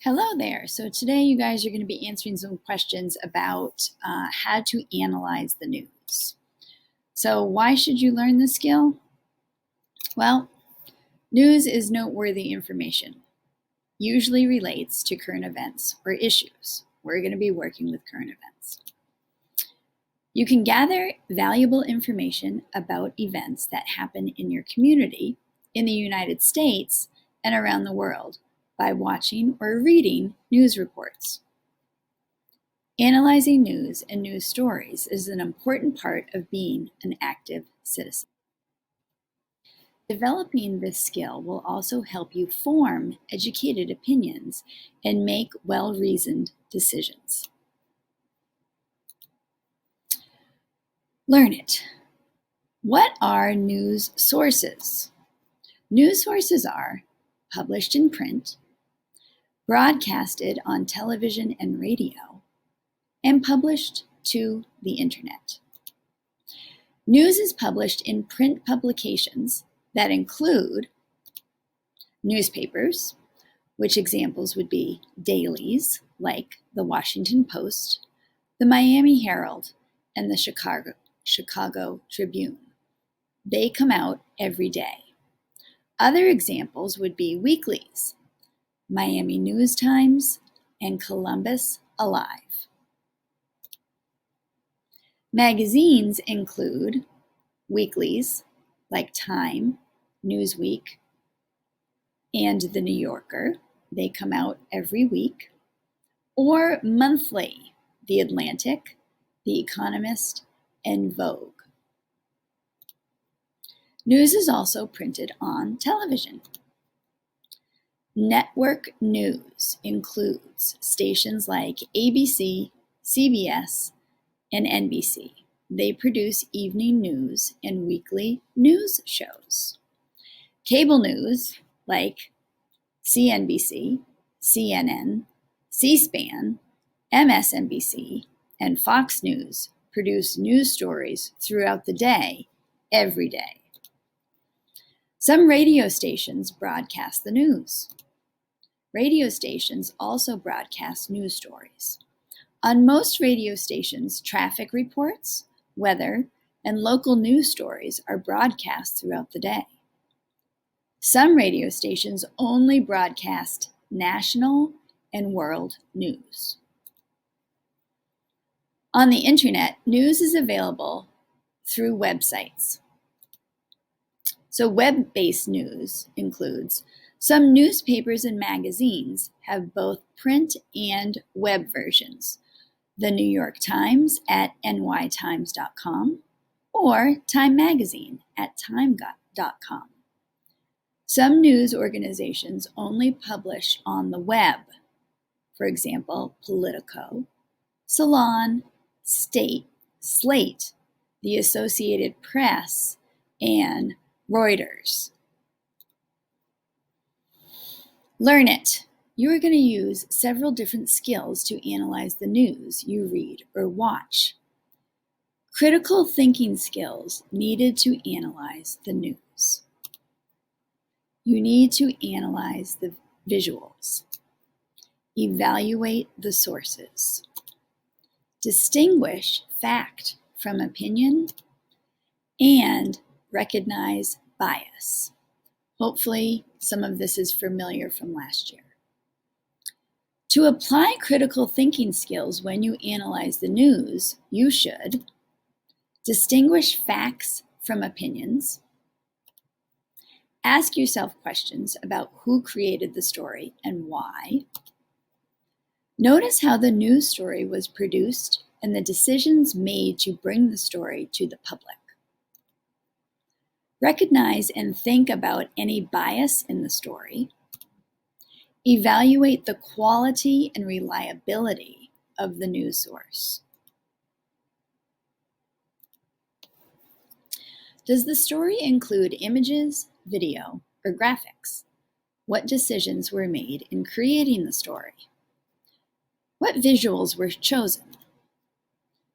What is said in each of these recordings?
Hello there. So today you guys are going to be answering some questions about how to analyze the news. So why should you learn this skill? Well, news is noteworthy information, usually relates to current events or issues. We're going to be working with current events. You can gather valuable information about events that happen in your community, in the United States, and around the world by watching or reading news reports. Analyzing news and news stories is an important part of being an active citizen. Developing this skill will also help you form educated opinions and make well-reasoned decisions. Learn it. What are news sources? News sources are published in print, broadcasted on television and radio, and published to the internet. News is published in print publications that include newspapers, which examples would be dailies like the Washington Post, the Miami Herald, and the Chicago Tribune. They come out every day. Other examples would be weeklies, Miami News Times, and Columbus Alive. Magazines include weeklies like Time, Newsweek, and The New Yorker. They come out every week. Or monthly, The Atlantic, The Economist, and Vogue. News is also printed on television. Network news includes stations like ABC, CBS, and NBC. They produce evening news and weekly news shows. Cable news like CNBC, CNN, C-SPAN, MSNBC, and Fox News produce news stories throughout the day, every day. Some radio stations broadcast the news. Radio stations also broadcast news stories. On most radio stations, traffic reports, weather, and local news stories are broadcast throughout the day. Some radio stations only broadcast national and world news. On the internet, news is available through websites. So web-based news includes some newspapers and magazines have both print and web versions. The New York Times at nytimes.com or Time Magazine at time.com. Some news organizations only publish on the web. For example, Politico, Salon, State, Slate, the Associated Press, and Reuters. Learn it. You are going to use several different skills to analyze the news you read or watch. Critical thinking skills needed to analyze the news. You need to analyze the visuals. Evaluate the sources. Distinguish fact from opinion, and recognize bias. Hopefully, some of this is familiar from last year. To apply critical thinking skills when you analyze the news, you should distinguish facts from opinions, ask yourself questions about who created the story and why, notice how the news story was produced and the decisions made to bring the story to the public. Recognize and think about any bias in the story. Evaluate the quality and reliability of the news source. Does the story include images, video, or graphics? What decisions were made in creating the story? What visuals were chosen?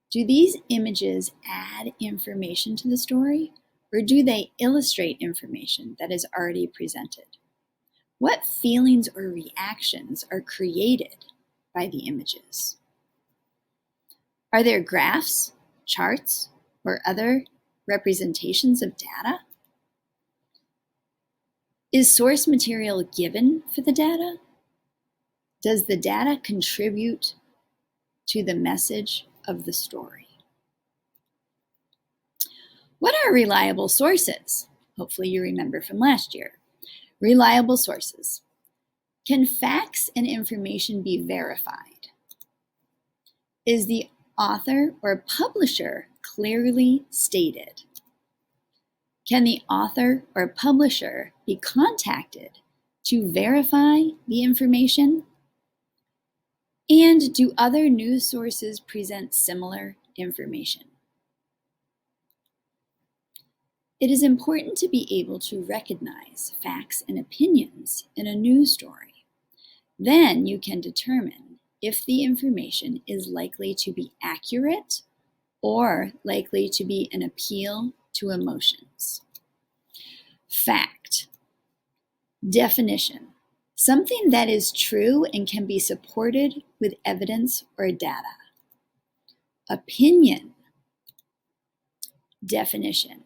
Do these images add information to the story, or do they illustrate information that is already presented? What feelings or reactions are created by the images? Are there graphs, charts, or other representations of data? Is source material given for the data? Does the data contribute to the message of the story? What are reliable sources? Hopefully you remember from last year. Reliable sources. Can facts and information be verified? Is the author or publisher clearly stated? Can the author or publisher be contacted to verify the information? And do other news sources present similar information? It is important to be able to recognize facts and opinions in a news story. Then you can determine if the information is likely to be accurate or likely to be an appeal to emotions. Fact. Definition. Something that is true and can be supported with evidence or data. Opinion. Definition.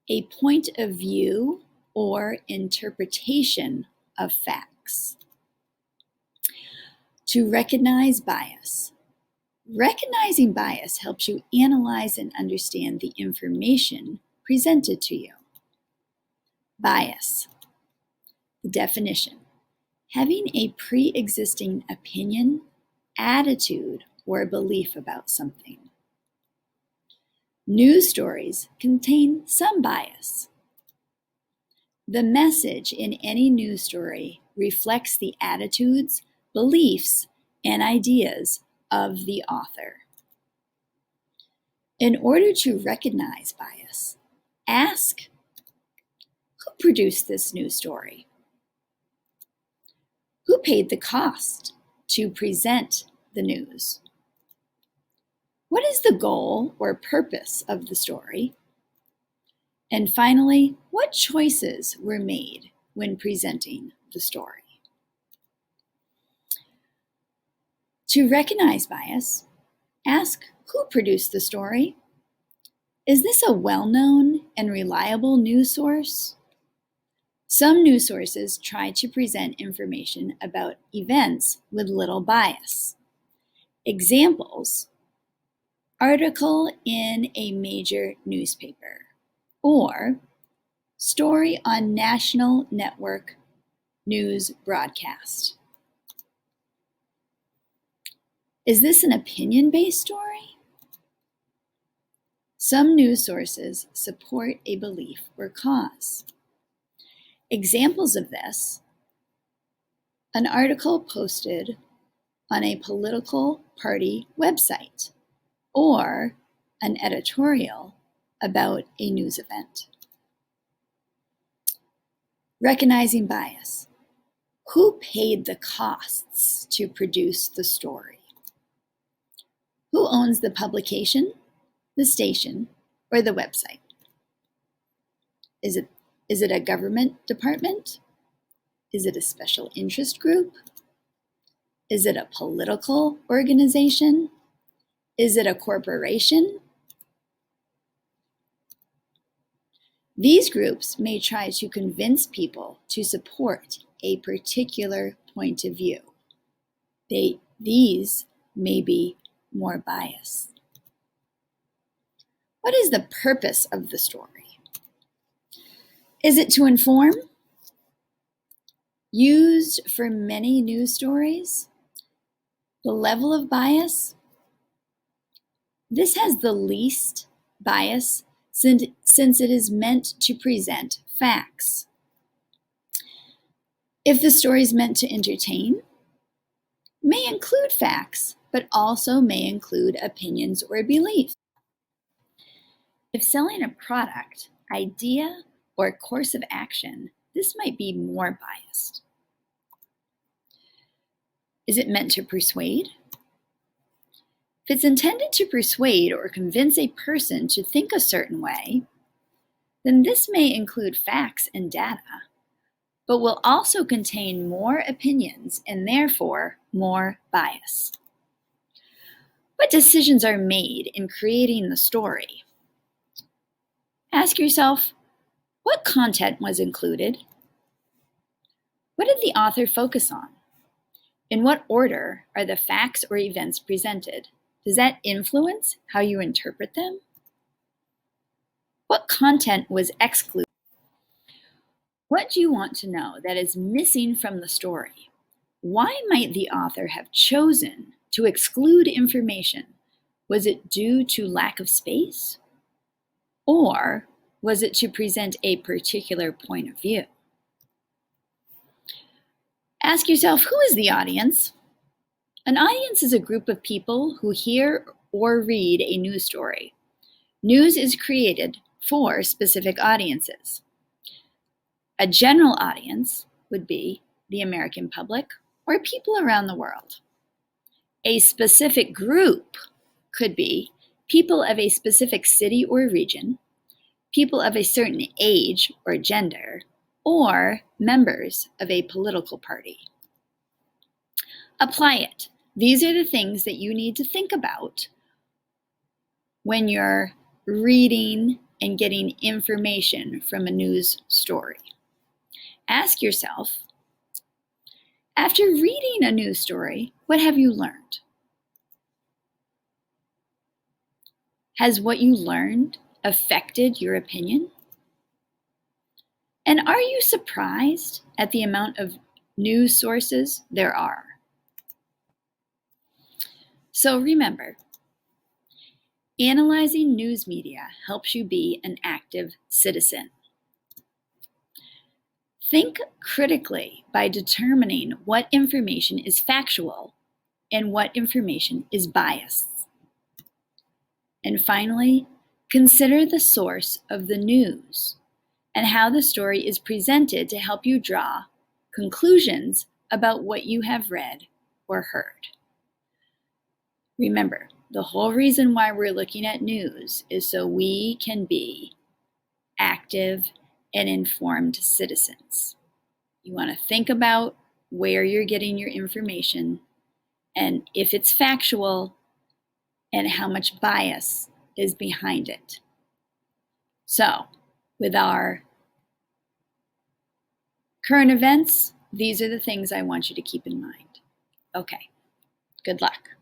A point of view or interpretation of facts. To recognize bias. Recognizing bias helps you analyze and understand the information presented to you. Bias. The definition. Having a pre-existing opinion, attitude, or belief about something. News stories contain some bias. The message in any news story reflects the attitudes, beliefs, and ideas of the author. In order to recognize bias, ask, who produced this news story? Who paid the cost to present the news? What is the goal or purpose of the story? And finally, what choices were made when presenting the story? To recognize bias, ask who produced the story. Is this a well-known and reliable news source? Some news sources try to present information about events with little bias. Examples: article in a major newspaper, or story on national network news broadcast. Is this an opinion-based story? Some news sources support a belief or cause. Examples of this: an article posted on a political party website, or an editorial about a news event. Recognizing bias. Who paid the costs to produce the story? Who owns the publication, the station, or the website? Is it a government department? Is it a special interest group? Is it a political organization? Is it a corporation? These groups may try to convince people to support a particular point of view. These may be more biased. What is the purpose of the story? Is it to inform? Used for many news stories? The level of bias? This has the least bias since it is meant to present facts. If the story is meant to entertain, may include facts, but also may include opinions or beliefs. If selling a product, idea, or course of action, this might be more biased. Is it meant to persuade? If it's intended to persuade or convince a person to think a certain way, then this may include facts and data, but will also contain more opinions and therefore more bias. What decisions are made in creating the story? Ask yourself, what content was included? What did the author focus on? In what order are the facts or events presented? Does that influence how you interpret them? What content was excluded? What do you want to know that is missing from the story? Why might the author have chosen to exclude information? Was it due to lack of space? Or was it to present a particular point of view? Ask yourself, who is the audience? An audience is a group of people who hear or read a news story. News is created for specific audiences. A general audience would be the American public or people around the world. A specific group could be people of a specific city or region, people of a certain age or gender, or members of a political party. Apply it. These are the things that you need to think about when you're reading and getting information from a news story. Ask yourself, after reading a news story, what have you learned? Has what you learned affected your opinion? And are you surprised at the amount of news sources there are? So remember, analyzing news media helps you be an active citizen. Think critically by determining what information is factual and what information is biased. And finally, consider the source of the news and how the story is presented to help you draw conclusions about what you have read or heard. Remember, the whole reason why we're looking at news is so we can be active and informed citizens. You want to think about where you're getting your information and if it's factual and how much bias is behind it. So, with our current events, these are the things I want you to keep in mind. Okay, good luck.